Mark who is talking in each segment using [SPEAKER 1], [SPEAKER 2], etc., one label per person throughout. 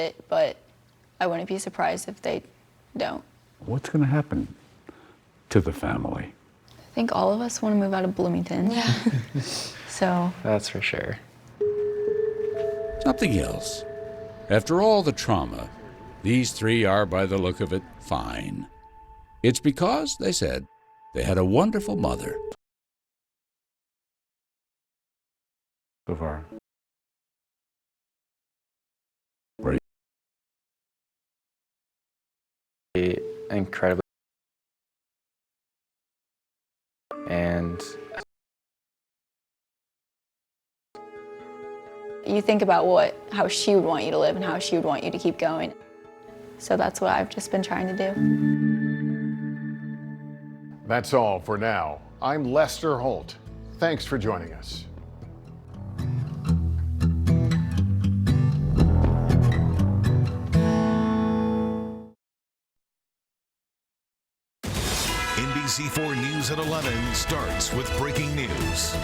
[SPEAKER 1] it, but I wouldn't be surprised if they don't.
[SPEAKER 2] What's going to happen to the family?
[SPEAKER 1] I think all of us want to move out of Bloomington. Yeah. So.
[SPEAKER 3] That's for sure.
[SPEAKER 2] Something else. After all the trauma, these three are, by the look of it, fine. It's because, they said, they had a wonderful mother. So far.
[SPEAKER 3] Incredibly. And
[SPEAKER 1] you think about how she would want you to live and how she would want you to keep going. So that's what I've just been trying to do.
[SPEAKER 4] That's all for now. I'm Lester Holt. Thanks for joining us.
[SPEAKER 5] NBC4 News at 11 starts with breaking news.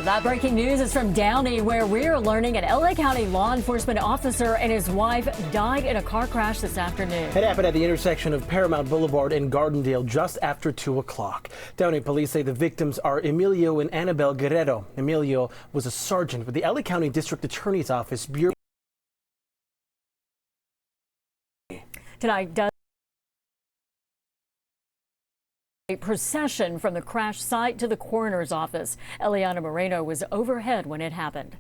[SPEAKER 6] That breaking news is from Downey, where we're learning an LA County law enforcement officer and his wife died in a car crash this afternoon.
[SPEAKER 7] It happened at the intersection of Paramount Boulevard and Gardendale just after 2 o'clock. Downey police say the victims are Emilio and Annabelle Guerrero. Emilio was a sergeant with the LA County District Attorney's Office Bureau.
[SPEAKER 6] Tonight, a procession from the crash site to the coroner's office. Eliana Moreno was overhead when it happened.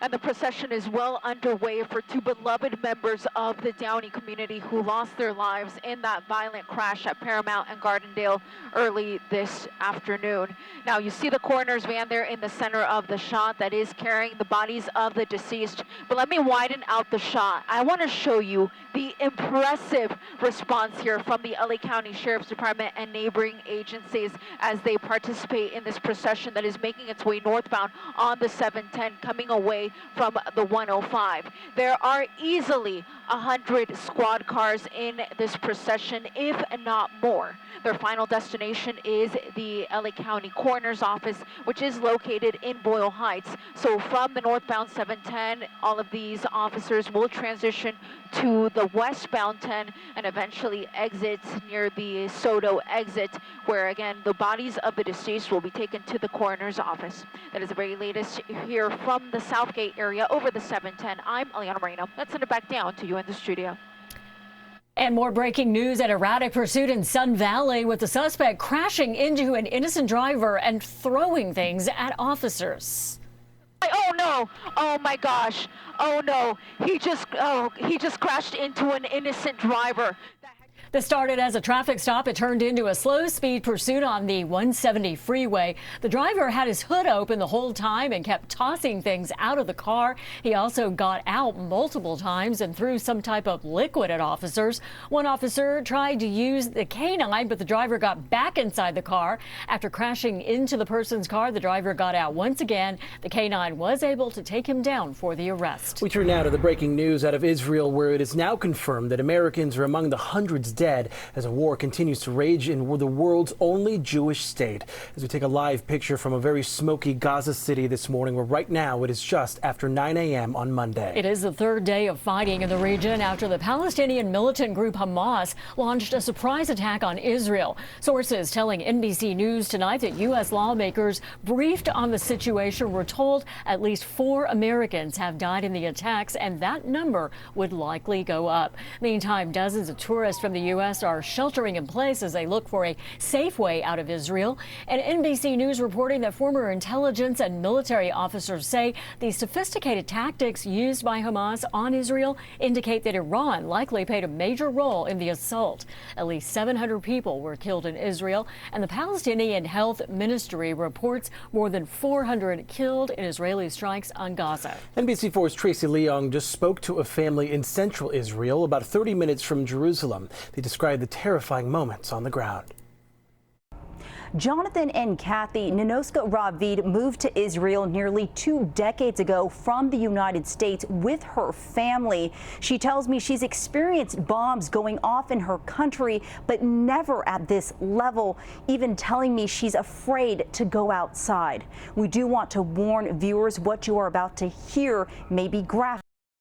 [SPEAKER 8] And the procession is well underway for two beloved members of the Downey community who lost their lives in that violent crash at Paramount and Gardendale early this afternoon. Now, you see the coroner's van there in the center of the shot that is carrying the bodies of the deceased. But let me widen out the shot. I want to show you the impressive response here from the LA County Sheriff's Department and neighboring agencies as they participate in this procession that is making its way northbound on the 710, coming away from the 105. There are easily 100 squad cars in this procession, if not more. Their final destination is the LA County Coroner's Office, which is located in Boyle Heights. So from the northbound 710, all of these officers will transition to the westbound 10 and eventually exit near the Soto exit, where again the bodies of the deceased will be taken to the coroner's office. That is the very latest here from the Southgate area over the 710. I'm Eliana Moreno. Let's send it back down to you in the studio.
[SPEAKER 6] And more breaking news: an erratic pursuit in Sun Valley with the suspect crashing into an innocent driver and throwing things at officers.
[SPEAKER 8] Oh no! Oh my gosh! Oh no! He just crashed into an innocent driver.
[SPEAKER 6] This started as a traffic stop. It turned into a slow-speed pursuit on the 170 freeway. The driver had his hood open the whole time and kept tossing things out of the car. He also got out multiple times and threw some type of liquid at officers. One officer tried to use the canine, but the driver got back inside the car. After crashing into the person's car, the driver got out once again. The canine was able to take him down for the arrest.
[SPEAKER 7] We turn now to the breaking news out of Israel, where it is now confirmed that Americans are among the hundreds dead as a war continues to rage in the world's only Jewish state. As we take a live picture from a very smoky Gaza City this morning, where right now it is just after 9 a.m. on Monday.
[SPEAKER 6] It is the third day of fighting in the region after the Palestinian militant group Hamas launched a surprise attack on Israel. Sources telling NBC News tonight that U.S. lawmakers briefed on the situation were told at least 4 Americans have died in the attacks, and that number would likely go up. Meantime, dozens of tourists from the U.S. are sheltering in place as they look for a safe way out of Israel. And NBC News reporting that former intelligence and military officers say the sophisticated tactics used by Hamas on Israel indicate that Iran likely played a major role in the assault. At least 700 people were killed in Israel, and the Palestinian Health Ministry reports more than 400 killed in Israeli strikes on Gaza.
[SPEAKER 7] NBC4's Tracy Leong just spoke to a family in central Israel, about 30 minutes from Jerusalem. They described the terrifying moments on the ground.
[SPEAKER 9] Jonathan and Kathy Ninoska Ravid moved to Israel nearly 2 decades ago from the United States with her family. She tells me she's experienced bombs going off in her country, but never at this level, even telling me she's afraid to go outside. We do want to warn viewers what you are about to hear may be graphic.